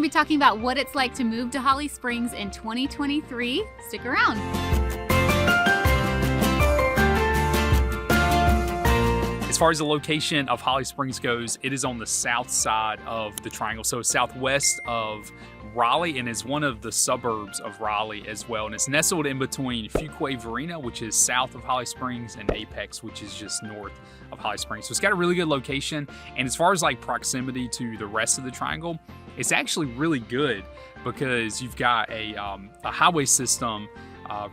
to be talking about what it's like to move to Holly Springs in 2023. Stick around. As far as the location of Holly Springs goes, it is on the south side of the triangle, so southwest of Raleigh, and is one of the suburbs of Raleigh as well. And it's nestled in between Fuquay-Varina, which is south of Holly Springs, and Apex, which is just north of Holly Springs. So it's got a really good location. And as far as like proximity to the rest of the triangle, it's actually really good because you've got a highway system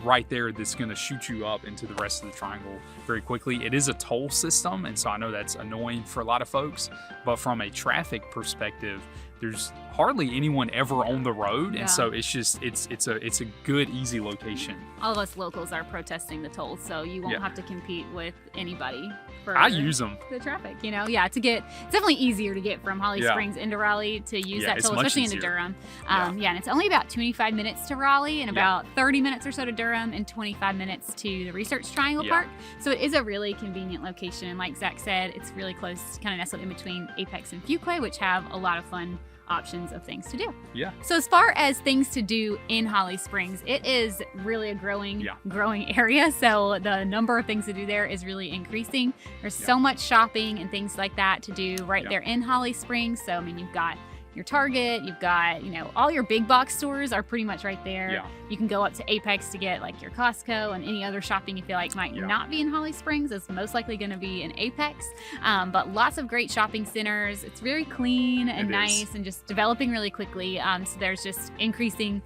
right there that's going to shoot you up into the rest of the triangle very quickly. It is a toll system, and so I know that's annoying for a lot of folks, but from a traffic perspective, there's hardly anyone ever on the road, and so it's just it's a good, easy location. All of us locals are protesting the tolls, so you won't have to compete with anybody for I use them. The traffic, you know, it's definitely easier to get from Holly Springs into Raleigh to use that toll, especially into Durham. And it's only about 25 minutes to Raleigh and about 30 minutes or so to Durham and 25 minutes to the Research Triangle Park. So it is a really convenient location, and like Zach said, it's really close, kind of nestled in between Apex and Fuquay, which have a lot of fun options of things to do. So as far as things to do in Holly Springs, it is really a growing area. So the number of things to do there is really increasing. There's so much shopping and things like that to do right there in Holly Springs. So I mean, you've got your Target, you've got, you know, all your big box stores are pretty much right there. You can go up to Apex to get like your Costco, and any other shopping you feel like might not be in Holly Springs is most likely going to be in Apex. But lots of great shopping centers. It's very clean and nice and just developing really quickly. So there's just increasingly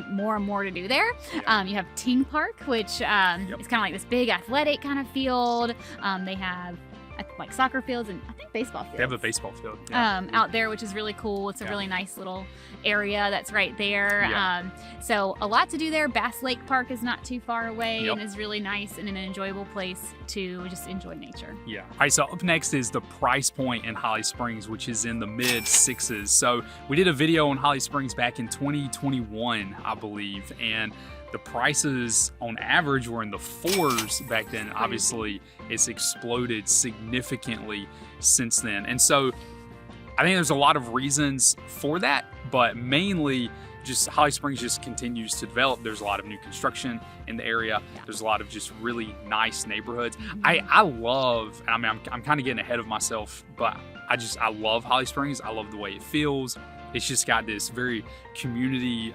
more and more to do there. You have Ting Park, which is kind of like this big athletic kind of field. They have like soccer fields and I think baseball fields. They have a baseball field out there, which is really cool. It's a really nice little area that's right there. So a lot to do there. Bass Lake Park is not too far away and is really nice and an enjoyable place to just enjoy nature. All right, so up next is the price point in Holly Springs, which is in the mid sixes. So we did a video on Holly Springs back in 2021, I believe, and the prices on average were in the fours back then. Obviously, it's exploded significantly since then. And so I think there's a lot of reasons for that, but mainly just Holly Springs just continues to develop. There's a lot of new construction in the area. There's a lot of just really nice neighborhoods. I love, I mean, I'm kind of getting ahead of myself, but I love Holly Springs. I love the way it feels. It's just got this very community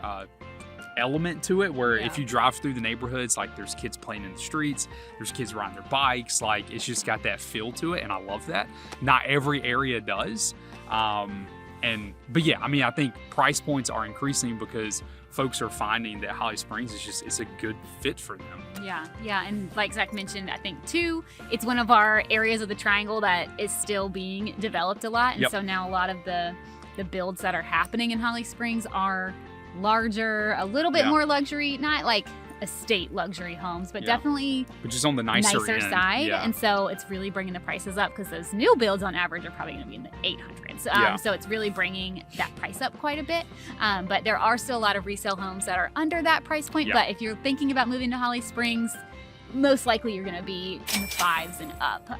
element to it, where if you drive through the neighborhoods, like there's kids playing in the streets, there's kids riding their bikes, like it's just got that feel to it, and I love that. Not every area does, but yeah, I mean, I think price points are increasing because folks are finding that Holly Springs is it's a good fit for them. And like Zach mentioned, I think too, it's one of our areas of the triangle that is still being developed a lot, and so now a lot of the builds that are happening in Holly Springs are larger, a little bit more luxury, not like estate luxury homes, but definitely which is on the nicer side. And so it's really bringing the prices up because those new builds on average are probably going to be in the 800s. So it's really bringing that price up quite a bit. But there are still a lot of resale homes that are under that price point. But if you're thinking about moving to Holly Springs, most likely you're going to be in the fives and up.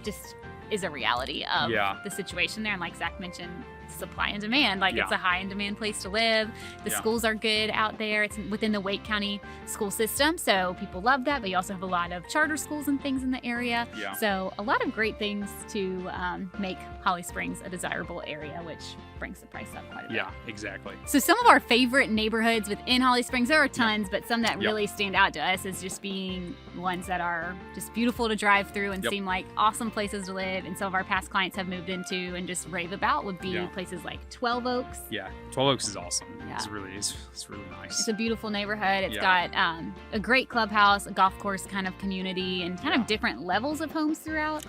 Just is a reality of the situation there. And like Zach mentioned, supply and demand, like it's a high in demand place to live. The schools are good out there. It's within the Wake County school system, so people love that, but you also have a lot of charter schools and things in the area. So a lot of great things to make Holly Springs a desirable area, which brings the price up quite a bit. Exactly. So some of our favorite neighborhoods within Holly Springs, there are tons, but some that really stand out to us as just being ones that are just beautiful to drive through and seem like awesome places to live, and some of our past clients have moved into and just rave about would be places like 12 Oaks. 12 Oaks is awesome. It's really nice. It's a beautiful neighborhood. It's got a great clubhouse, a golf course kind of community, and kind of different levels of homes throughout,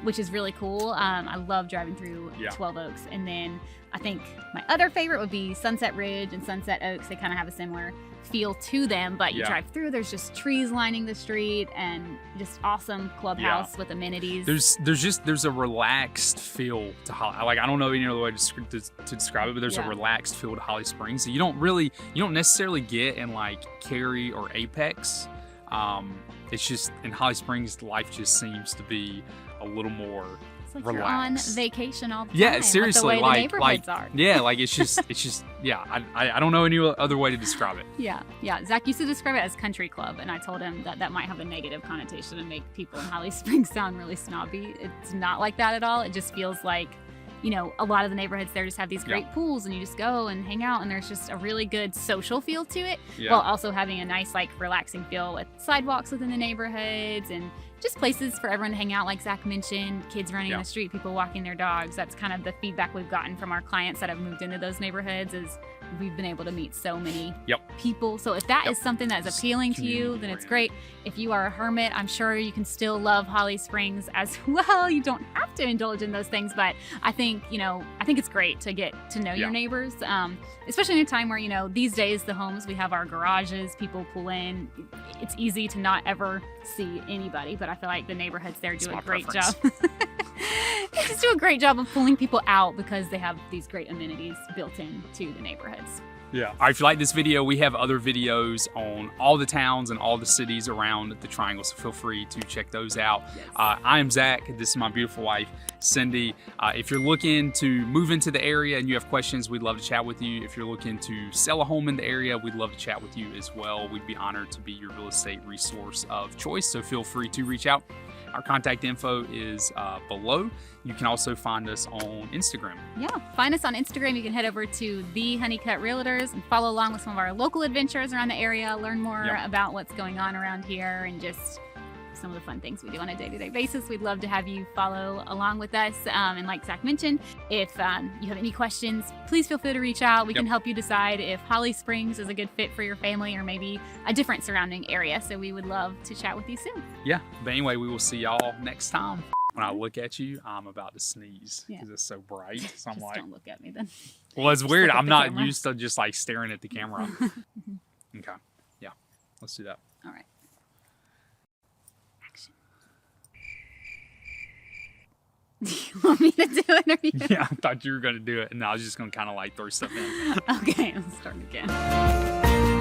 which is really cool. I love driving through 12 Oaks. And then I think my other favorite would be Sunset Ridge and Sunset Oaks. They kind of have a similar feel to them, but you drive through, there's just trees lining the street and just awesome clubhouse with amenities. There's a relaxed feel to Holly. Like, I don't know any other way to describe it, but there's a relaxed feel to Holly Springs. So you don't necessarily get in like Cary or Apex. It's just in Holly Springs, life just seems to be a little more It's like relax. you're on vacation all the time. Yeah, seriously, the way the neighborhoods are. Yeah, like it's just yeah. I don't know any other way to describe it. Yeah. Zach used to describe it as country club, and I told him that might have a negative connotation and make people in Holly Springs sound really snobby. It's not like that at all. It just feels like, you know, a lot of the neighborhoods there just have these great pools, and you just go and hang out, and there's just a really good social feel to it, while also having a nice, like, relaxing feel with sidewalks within the neighborhoods and just places for everyone to hang out, like Zach mentioned, kids running in the street, people walking their dogs. That's kind of the feedback we've gotten from our clients that have moved into those neighborhoods, is we've been able to meet so many people. So if that is something that is appealing to you, then it's great. If you are a hermit, I'm sure you can still love Holly Springs as well. You don't have to indulge in those things, but I think it's great to get to know your neighbors, especially in a time where, you know, these days the homes, we have our garages, people pull in. It's easy to not ever see anybody, but I feel like the neighborhoods there do a great job. They just do a great job of pulling people out because they have these great amenities built into the neighborhoods. Yeah. All right, if you like this video, we have other videos on all the towns and all the cities around the Triangle, so feel free to check those out. Yes. I am Zach. This is my beautiful wife, Cindy. If you're looking to move into the area and you have questions, we'd love to chat with you. If you're looking to sell a home in the area, we'd love to chat with you as well. We'd be honored to be your real estate resource of choice, so feel free to reach out. Our contact info is below. You can also find us on Instagram. Yeah, find us on Instagram. You can head over to The Honeycut Realtors and follow along with some of our local adventures around the area, learn more about what's going on around here, and just some of the fun things we do on a day-to-day basis. We'd love to have you follow along with us. And like Zach mentioned, if you have any questions, please feel free to reach out. We can help you decide if Holly Springs is a good fit for your family or maybe a different surrounding area. So we would love to chat with you soon. Yeah, but anyway, we will see y'all next time. When I look at you, I'm about to sneeze because it's so bright. So I'm just don't look at me then. Well, it's weird. I'm not used to just like staring at the camera. Okay. Yeah. Let's do that. All right. Action. Do you want me to do it? Or you... Yeah, I thought you were going to do it, and I was just going to kind of like throw stuff in. Okay, let's start again.